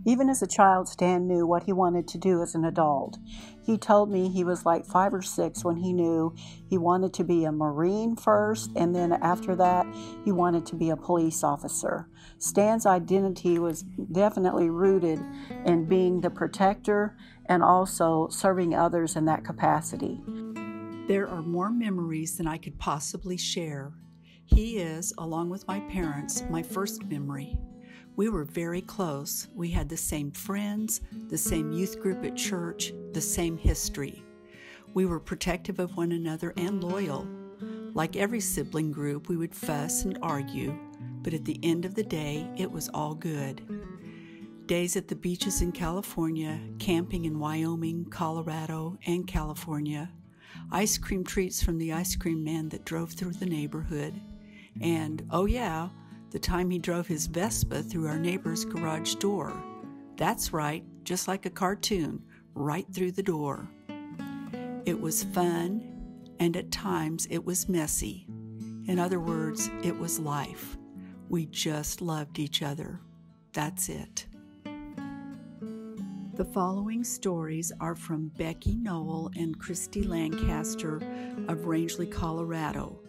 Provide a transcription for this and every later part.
Even as a child, Stan knew what he wanted to do as an adult. He told me he was like 5 or 6 when he knew he wanted to be a Marine first, and then after that, he wanted to be a police officer. Stan's identity was definitely rooted in being the protector and also serving others in that capacity. There are more memories than I could possibly share. He is, along with my parents, my first memory. We were very close. We had the same friends, the same youth group at church, the same history. We were protective of one another and loyal. Like every sibling group, we would fuss and argue, but at the end of the day, it was all good. Days at the beaches in California, camping in Wyoming, Colorado, and California, ice cream treats from the ice cream man that drove through the neighborhood, and, oh yeah, the time he drove his Vespa through our neighbor's garage door. That's right, just like a cartoon, right through the door. It was fun, and at times it was messy. In other words, it was life. We just loved each other. That's it. The following stories are from Becky Noel and Christy Lancaster of Rangeley, Colorado.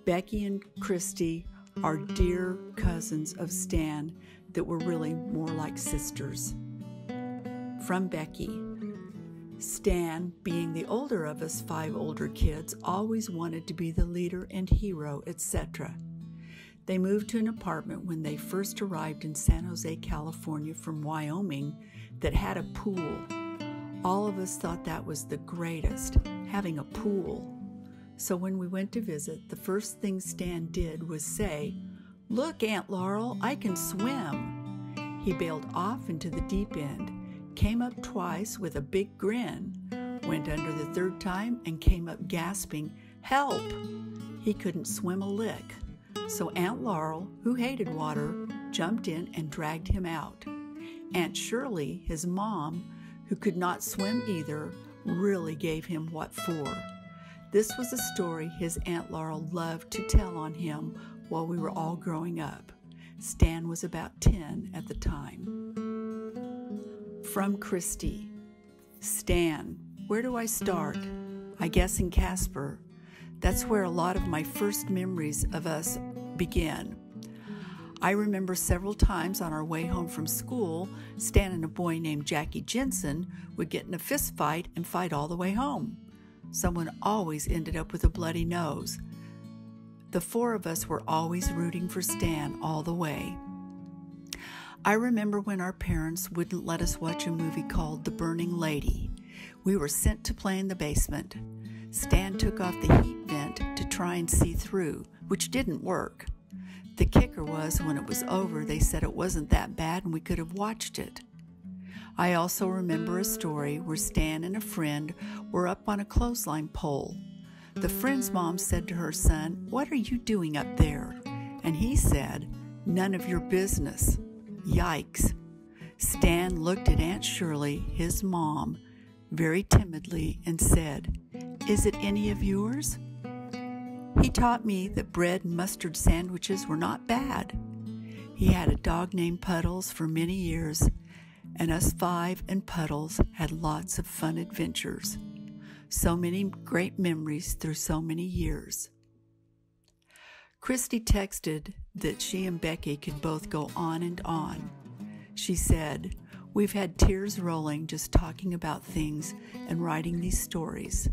Becky and Christy are dear cousins of Stan that were really more like sisters. From Becky. Stan, being the older of us 5 older kids, always wanted to be the leader and hero, etc. They moved to an apartment when they first arrived in San Jose, California from Wyoming that had a pool. All of us thought that was the greatest, having a pool. So when we went to visit, the first thing Stan did was say, "Look, Aunt Laurel, I can swim." He bailed off into the deep end, came up twice with a big grin, went under the 3rd time and came up gasping, "Help!" He couldn't swim a lick. So Aunt Laurel, who hated water, jumped in and dragged him out. Aunt Shirley, his mom, who could not swim either, really gave him what for. This was a story his Aunt Laurel loved to tell on him while we were all growing up. Stan was about 10 at the time. From Christy. Stan, where do I start? I guess in Casper. That's where a lot of my first memories of us begin. I remember several times on our way home from school, Stan and a boy named Jackie Jensen would get in a fist fight and fight all the way home. Someone always ended up with a bloody nose. The 4 of us were always rooting for Stan all the way. I remember when our parents wouldn't let us watch a movie called The Burning Lady. We were sent to play in the basement. Stan took off the heat vent to try and see through, which didn't work. The kicker was when it was over, they said it wasn't that bad and we could have watched it. I also remember a story where Stan and a friend were up on a clothesline pole. The friend's mom said to her son, "What are you doing up there?" And he said, "None of your business." Yikes. Stan looked at Aunt Shirley, his mom, very timidly and said, "Is it any of yours?" He taught me that bread and mustard sandwiches were not bad. He had a dog named Puddles for many years, and us 5 and Puddles had lots of fun adventures. So many great memories through so many years. Christy texted that she and Becky could both go on and on. She said, "We've had tears rolling just talking about things and writing these stories.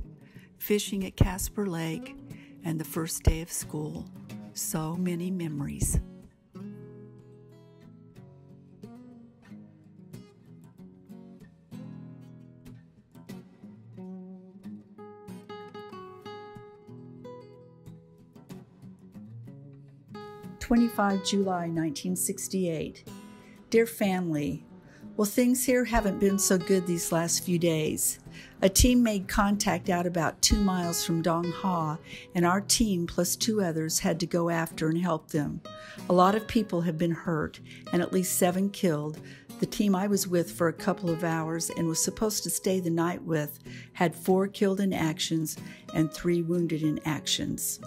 Fishing at Casper Lake and the first day of school. So many memories." July 1968. Dear family, well, things here haven't been so good these last few days. A team made contact out about 2 miles from Dong Ha, and our team plus 2 others had to go after and help them. A lot of people have been hurt, and at least 7 killed. The team I was with for a couple of hours and was supposed to stay the night with had 4 killed in actions and 3 wounded in actions.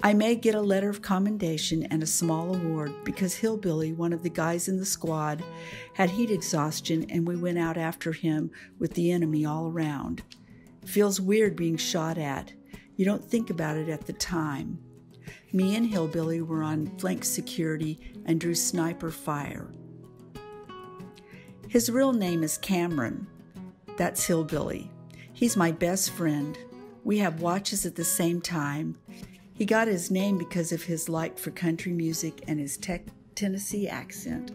I may get a letter of commendation and a small award because Hillbilly, one of the guys in the squad, had heat exhaustion and we went out after him with the enemy all around. Feels weird being shot at. You don't think about it at the time. Me and Hillbilly were on flank security and drew sniper fire. His real name is Cameron. That's Hillbilly. He's my best friend. We have watches at the same time. He got his name because of his like for country music and his Tennessee accent.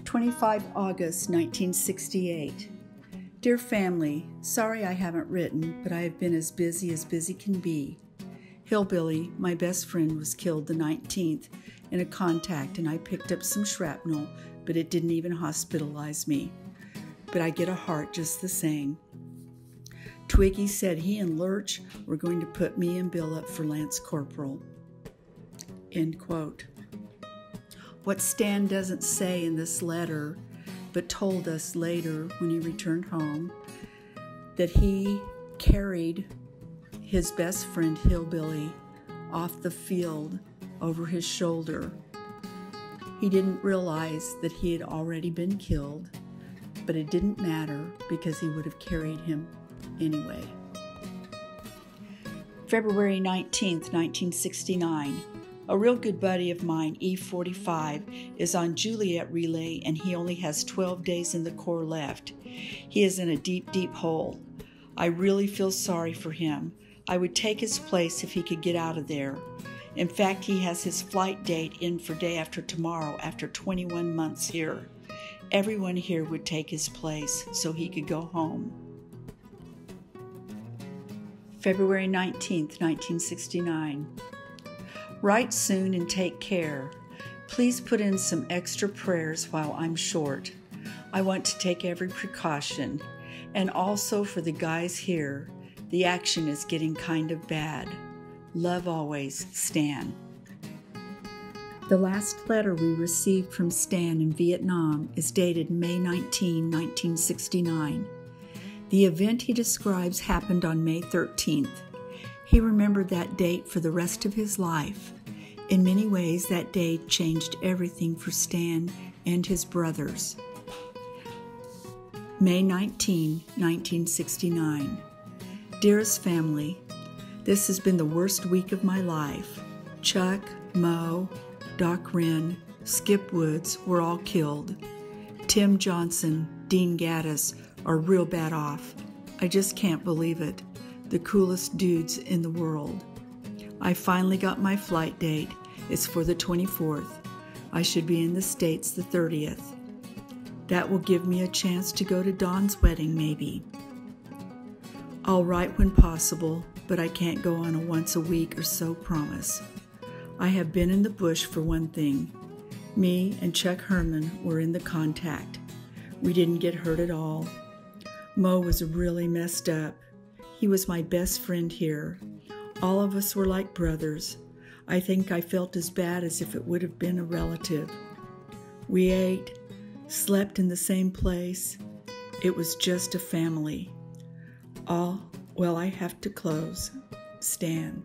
25 August 1968. Dear family, sorry I haven't written, but I have been as busy can be. Hillbilly, my best friend, was killed the 19th in a contact, and I picked up some shrapnel, but it didn't even hospitalize me. But I get a heart just the same. Twiggy said he and Lurch were going to put me and Bill up for Lance Corporal. End quote. What Stan doesn't say in this letter, but told us later when he returned home, that he carried his best friend Hillbilly off the field over his shoulder. He didn't realize that he had already been killed, but it didn't matter because he would have carried him anyway. February 19th, 1969. A real good buddy of mine, E45, is on Juliet relay and he only has 12 days in the Corps left. He is in a deep, deep hole. I really feel sorry for him. I would take his place if he could get out of there. In fact, he has his flight date in for day after tomorrow after 21 months here. Everyone here would take his place so he could go home. February 19th, 1969. Write soon and take care. Please put in some extra prayers while I'm short. I want to take every precaution. And also for the guys here, the action is getting kind of bad. Love always, Stan. The last letter we received from Stan in Vietnam is dated May 19, 1969. The event he describes happened on May 13th. He remembered that date for the rest of his life. In many ways, that day changed everything for Stan and his brothers. May 19, 1969. Dearest family, this has been the worst week of my life. Chuck, Mo, Doc Wren, Skip Woods were all killed. Tim Johnson, Dean Gaddis are real bad off. I just can't believe it. The coolest dudes in the world. I finally got my flight date. It's for the 24th. I should be in the States the 30th. That will give me a chance to go to Dawn's wedding, maybe. I'll write when possible, but I can't go on a once a week or so promise. I have been in the bush for one thing. Me and Chuck Herman were in the contact. We didn't get hurt at all. Mo was really messed up. He was my best friend here. All of us were like brothers. I think I felt as bad as if it would have been a relative. We ate, slept in the same place. It was just a family. Well, I have to close. Stan.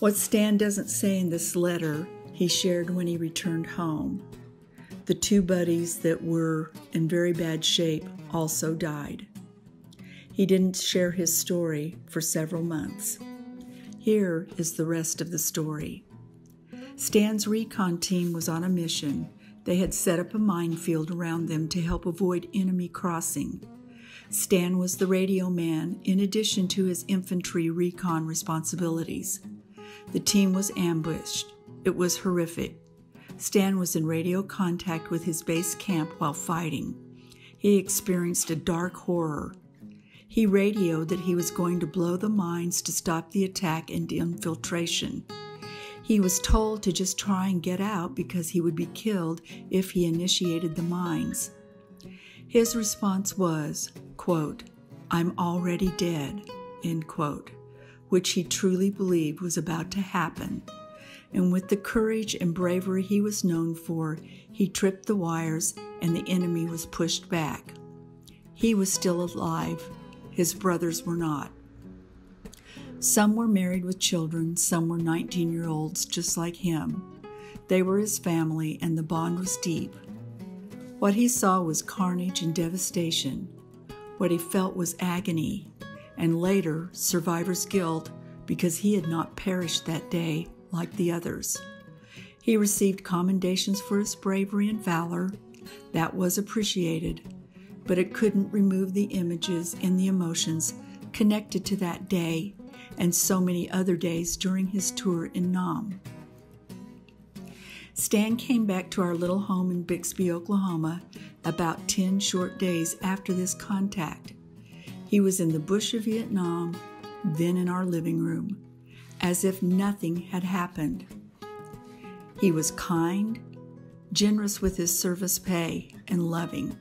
What Stan doesn't say in this letter, he shared when he returned home. The two buddies that were in very bad shape also died. He didn't share his story for several months. Here is the rest of the story. Stan's recon team was on a mission. They had set up a minefield around them to help avoid enemy crossing. Stan was the radio man in addition to his infantry recon responsibilities. The team was ambushed. It was horrific. Stan was in radio contact with his base camp while fighting. He experienced a dark horror. He radioed that he was going to blow the mines to stop the attack and infiltration. He was told to just try and get out because he would be killed if he initiated the mines. His response was, quote, "I'm already dead," end quote, which he truly believed was about to happen. And with the courage and bravery he was known for, he tripped the wires and the enemy was pushed back. He was still alive. His brothers were not. Some were married with children, some were 19-year-olds just like him. They were his family, and the bond was deep. What he saw was carnage and devastation. What he felt was agony, and later, survivor's guilt because he had not perished that day like the others. He received commendations for his bravery and valor. That was appreciated, but it couldn't remove the images and the emotions connected to that day and so many other days during his tour in Nam. Stan came back to our little home in Bixby, Oklahoma, about 10 short days after this contact. He was in the bush of Vietnam, then in our living room, as if nothing had happened. He was kind, generous with his service pay, and loving.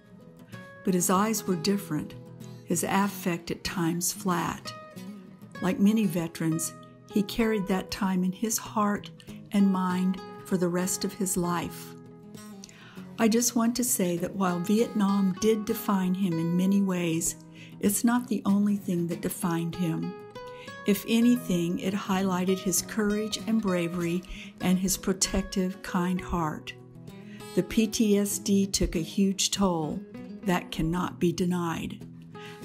But his eyes were different, his affect at times flat. Like many veterans, he carried that time in his heart and mind for the rest of his life. I just want to say that while Vietnam did define him in many ways, it's not the only thing that defined him. If anything, it highlighted his courage and bravery and his protective, kind heart. The PTSD took a huge toll. That cannot be denied.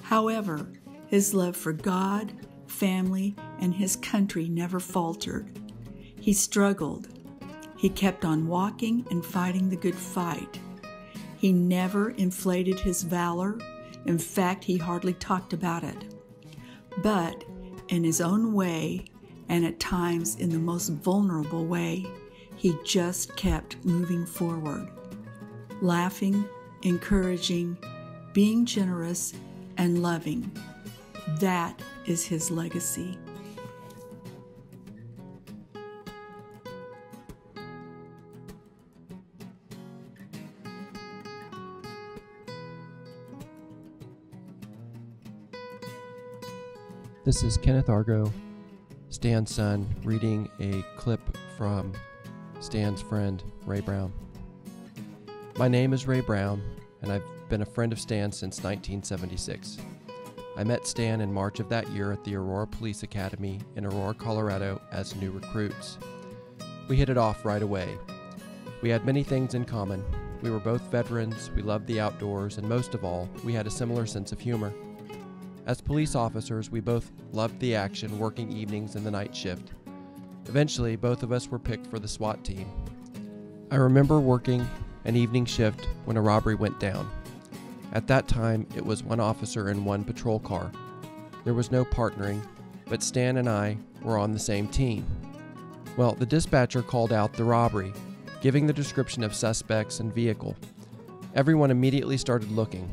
However, his love for God, family, and his country never faltered. He struggled. He kept on walking and fighting the good fight. He never inflated his valor. In fact, he hardly talked about it. But in his own way, and at times in the most vulnerable way, he just kept moving forward, laughing, encouraging, being generous, and loving. That is his legacy. This is Kenneth Argo, Stan's son, reading a clip from Stan's friend, Ray Brown. My name is Ray Brown, and I've been a friend of Stan since 1976. I met Stan in March of that year at the Aurora Police Academy in Aurora, Colorado as new recruits. We hit it off right away. We had many things in common. We were both veterans, we loved the outdoors, and most of all, we had a similar sense of humor. As police officers, we both loved the action, working evenings and the night shift. Eventually, both of us were picked for the SWAT team. I remember working an evening shift when a robbery went down. At that time, it was one officer in one patrol car. There was no partnering, but Stan and I were on the same team. Well, the dispatcher called out the robbery, giving the description of suspects and vehicle. Everyone immediately started looking.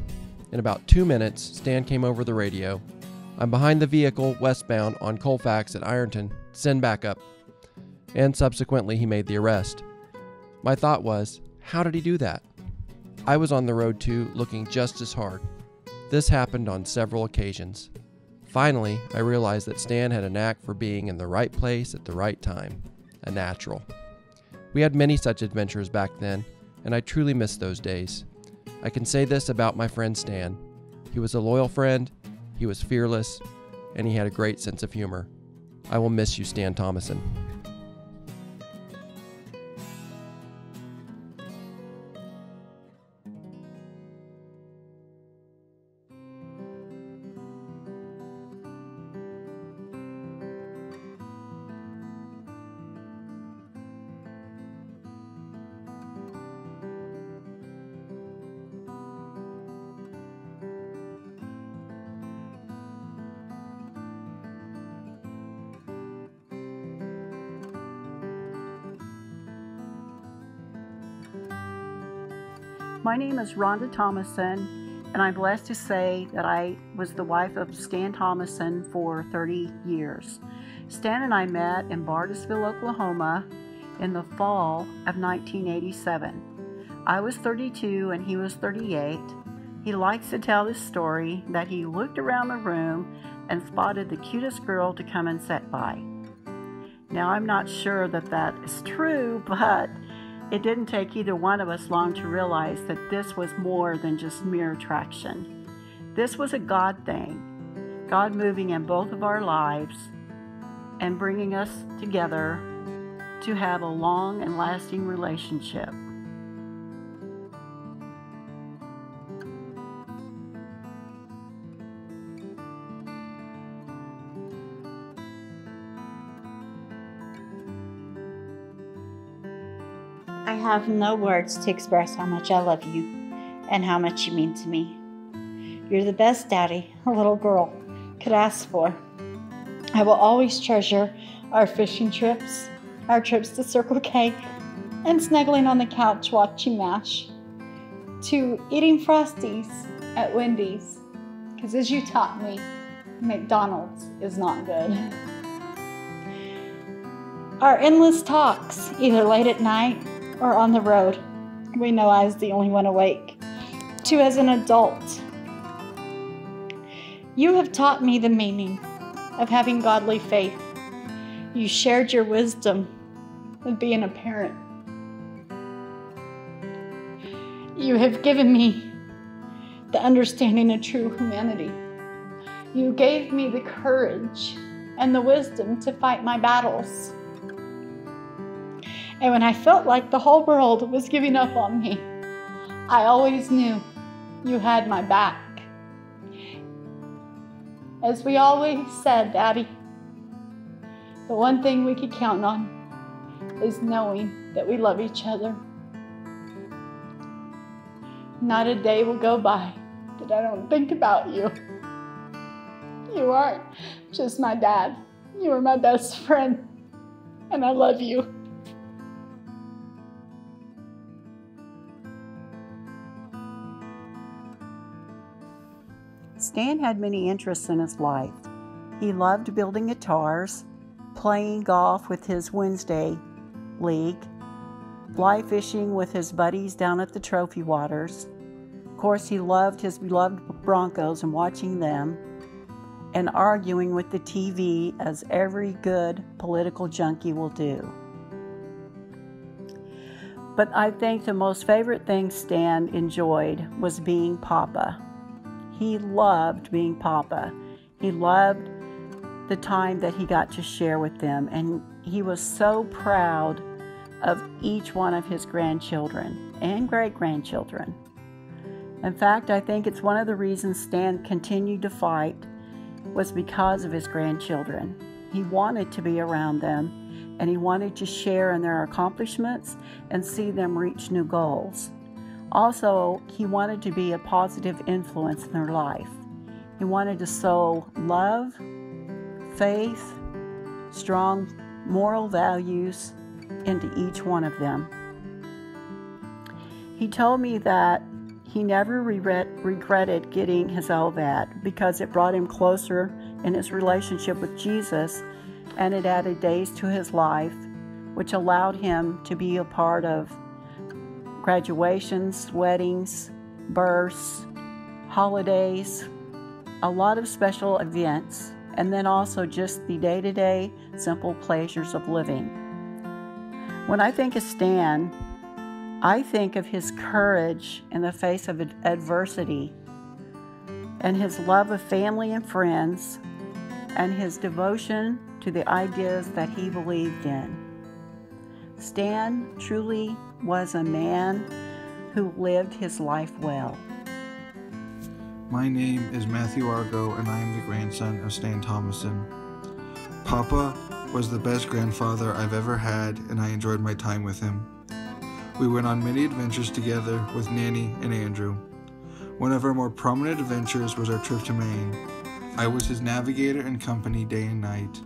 In about 2 minutes, Stan came over the radio. I'm behind the vehicle, westbound on Colfax at Ironton. Send backup. And subsequently, he made the arrest. My thought was, how did he do that? I was on the road too, looking just as hard. This happened on several occasions. Finally, I realized that Stan had a knack for being in the right place at the right time. A natural. We had many such adventures back then, and I truly miss those days. I can say this about my friend Stan. He was a loyal friend, he was fearless, and he had a great sense of humor. I will miss you, Stan Thomison. My name is Rhonda Thomison, and I'm blessed to say that I was the wife of Stan Thomison for 30 years. Stan and I met in Bartlesville, Oklahoma in the fall of 1987. I was 32 and he was 38. He likes to tell this story that he looked around the room and spotted the cutest girl to come and sit by. Now, I'm not sure that that is true, but it didn't take either one of us long to realize that this was more than just mere attraction. This was a God thing, God moving in both of our lives, and bringing us together to have a long and lasting relationship. I have no words to express how much I love you and how much you mean to me. You're the best daddy a little girl could ask for. I will always treasure our fishing trips, our trips to Circle K, and snuggling on the couch watching MASH, to eating Frosties at Wendy's, because as you taught me, McDonald's is not good. Our endless talks, either late at night or on the road. We know I was the only one awake. To as an adult, you have taught me the meaning of having godly faith. You shared your wisdom of being a parent. You have given me the understanding of true humanity. You gave me the courage and the wisdom to fight my battles. And when I felt like the whole world was giving up on me, I always knew you had my back. As we always said, Daddy, the one thing we could count on is knowing that we love each other. Not a day will go by that I don't think about you. You aren't just my dad. You are my best friend, and I love you. Stan had many interests in his life. He loved building guitars, playing golf with his Wednesday league, fly fishing with his buddies down at the Trophy Waters. Of course, he loved his beloved Broncos and watching them, and arguing with the TV, as every good political junkie will do. But I think the most favorite thing Stan enjoyed was being Papa. He loved being Papa. He loved the time that he got to share with them, and he was so proud of each one of his grandchildren and great-grandchildren. In fact, I think it's one of the reasons Stan continued to fight was because of his grandchildren. He wanted to be around them, and he wanted to share in their accomplishments and see them reach new goals. Also, he wanted to be a positive influence in their life. He wanted to sow love, faith, strong moral values into each one of them. He told me that he never regretted getting his LVAD because it brought him closer in his relationship with Jesus, and it added days to his life, which allowed him to be a part of graduations, weddings, births, holidays, a lot of special events, and then also just the day-to-day simple pleasures of living. When I think of Stan, I think of his courage in the face of adversity, and his love of family and friends, and his devotion to the ideas that he believed in. Stan truly was a man who lived his life well. My name is Matthew Argo, and I am the grandson of Stan Thomison. Papa was the best grandfather I've ever had, and I enjoyed my time with him. We went on many adventures together with Nanny and Andrew. One of our more prominent adventures was our trip to Maine. I was his navigator and company day and night.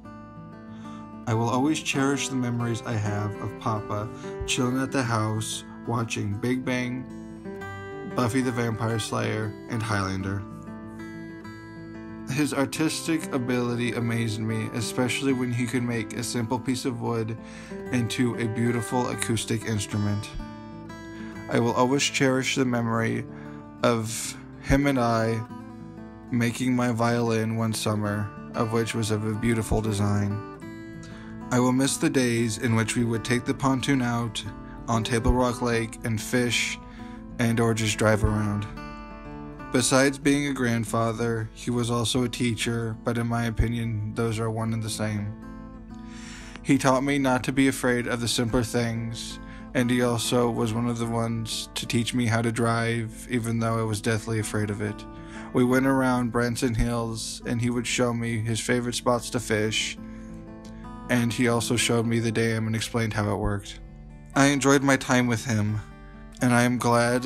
I will always cherish the memories I have of Papa chilling at the house, watching Big Bang, Buffy the Vampire Slayer, and Highlander. His artistic ability amazed me, especially when he could make a simple piece of wood into a beautiful acoustic instrument. I will always cherish the memory of him and I making my violin one summer, of which was of a beautiful design. I will miss the days in which we would take the pontoon out on Table Rock Lake and fish and or just drive around. Besides being a grandfather, he was also a teacher, but in my opinion, those are one and the same. He taught me not to be afraid of the simpler things, and he also was one of the ones to teach me how to drive, even though I was deathly afraid of it. We went around Branson Hills, and he would show me his favorite spots to fish, and he also showed me the dam and explained how it worked. I enjoyed my time with him, and I am glad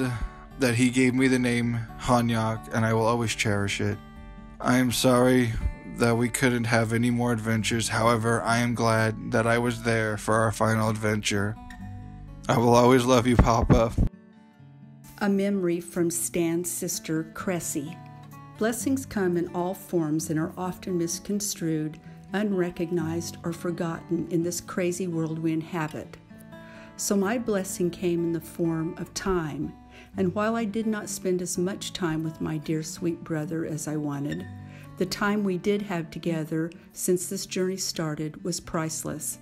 that he gave me the name Hanyak, and I will always cherish it. I am sorry that we couldn't have any more adventures. However, I am glad that I was there for our final adventure. I will always love you, Papa. A memory from Stan's sister, Cressy. Blessings come in all forms and are often misconstrued, unrecognized, or forgotten in this crazy world we inhabit. So my blessing came in the form of time, and while I did not spend as much time with my dear sweet brother as I wanted, the time we did have together since this journey started was priceless.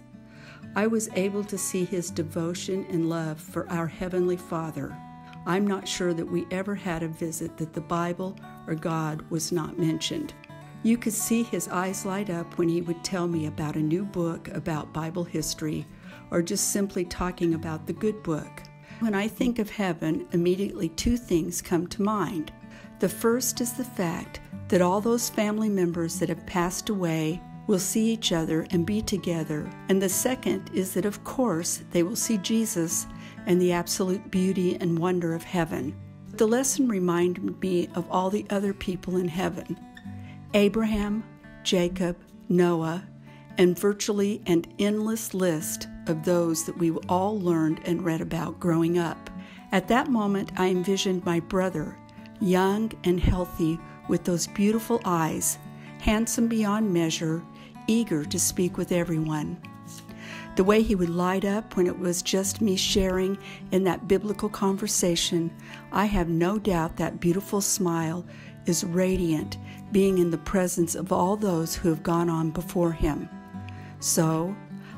I was able to see his devotion and love for our Heavenly Father. I'm not sure that we ever had a visit that the Bible or God was not mentioned. You could see his eyes light up when he would tell me about a new book about Bible history, or just simply talking about the good book. When I think of heaven, immediately two things come to mind. The first is the fact that all those family members that have passed away will see each other and be together. And the second is that, of course, they will see Jesus and the absolute beauty and wonder of heaven. The lesson reminded me of all the other people in heaven: Abraham, Jacob, Noah, and virtually an endless list of those that we all learned and read about growing up. At that moment, I envisioned my brother, young and healthy, with those beautiful eyes, handsome beyond measure, eager to speak with everyone. The way he would light up when it was just me sharing in that biblical conversation, I have no doubt that beautiful smile is radiant, being in the presence of all those who have gone on before him. So,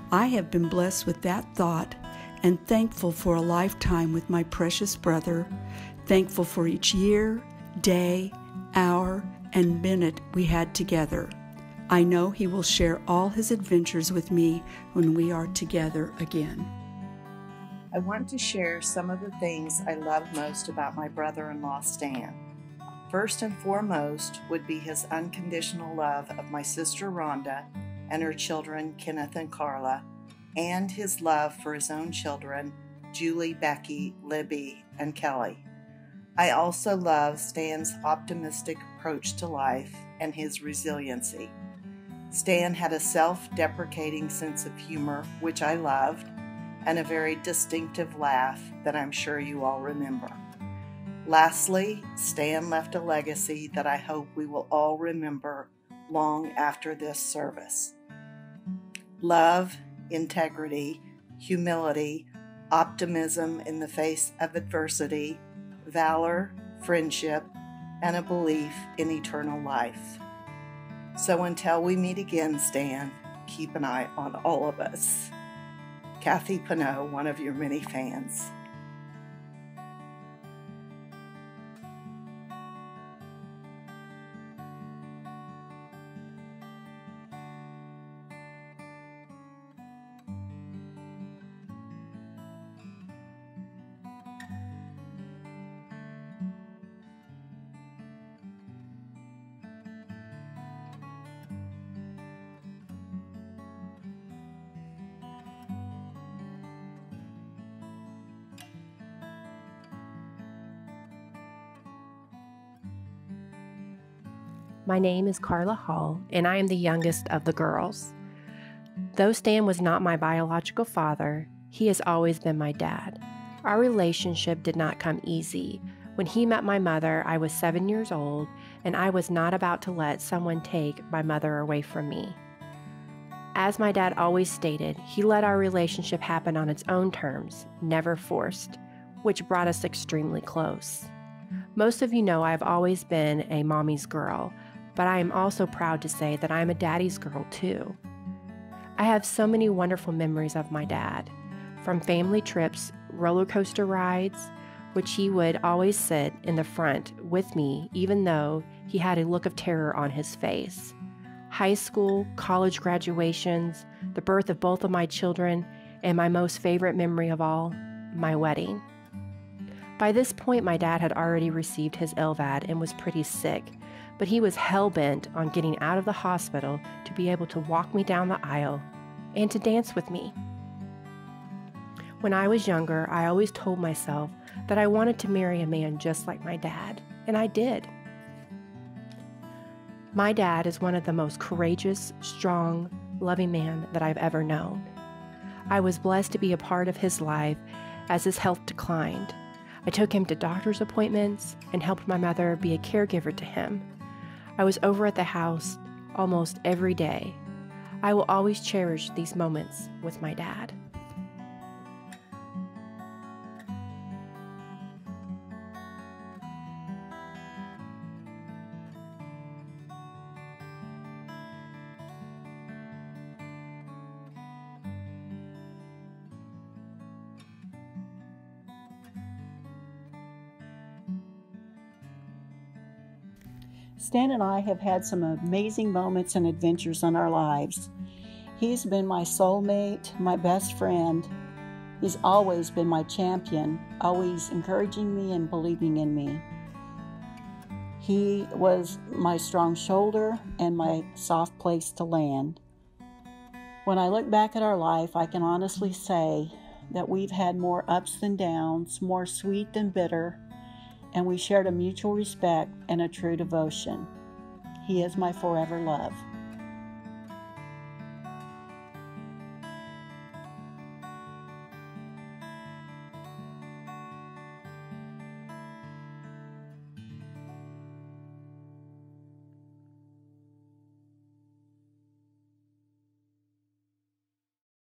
I have been blessed with that thought and thankful for a lifetime with my precious brother, thankful for each year, day, hour, and minute we had together. I know he will share all his adventures with me when we are together again. I want to share some of the things I love most about my brother-in-law, Stan. First and foremost would be his unconditional love of my sister Rhonda and her children, Kenneth and Carla, and his love for his own children, Julie, Becky, Libby, and Kelly. I also love Stan's optimistic approach to life and his resiliency. Stan had a self-deprecating sense of humor, which I loved, and a very distinctive laugh that I'm sure you all remember. Lastly, Stan left a legacy that I hope we will all remember long after this service. Love, integrity, humility, optimism in the face of adversity, valor, friendship, and a belief in eternal life. So until we meet again, Stan, keep an eye on all of us. Kathy Pinot, one of your many fans. My name is Carla Hall, and I am the youngest of the girls. Though Stan was not my biological father, he has always been my dad. Our relationship did not come easy. When he met my mother, I was 7 years old, and I was not about to let someone take my mother away from me. As my dad always stated, he let our relationship happen on its own terms, never forced, which brought us extremely close. Most of you know I've always been a mommy's girl, but I am also proud to say that I'm a daddy's girl too. I have so many wonderful memories of my dad, from family trips, roller coaster rides, which he would always sit in the front with me even though he had a look of terror on his face. high school, college graduations, the birth of both of my children, and my most favorite memory of all, my wedding. By this point, my dad had already received his LVAD and was pretty sick, but he was hell-bent on getting out of the hospital to be able to walk me down the aisle and to dance with me. When I was younger, I always told myself that I wanted to marry a man just like my dad, and I did. My dad is one of the most courageous, strong, loving men that I've ever known. I was blessed to be a part of his life as his health declined. I took him to doctor's appointments and helped my mother be a caregiver to him. I was over at the house almost every day. I will always cherish these moments with my dad. Stan and I have had some amazing moments and adventures in our lives. He's been my soulmate, my best friend. He's always been my champion, always encouraging me and believing in me. He was my strong shoulder and my soft place to land. When I look back at our life, I can honestly say that we've had more ups than downs, more sweet than bitter, and we shared a mutual respect and a true devotion. He is my forever love.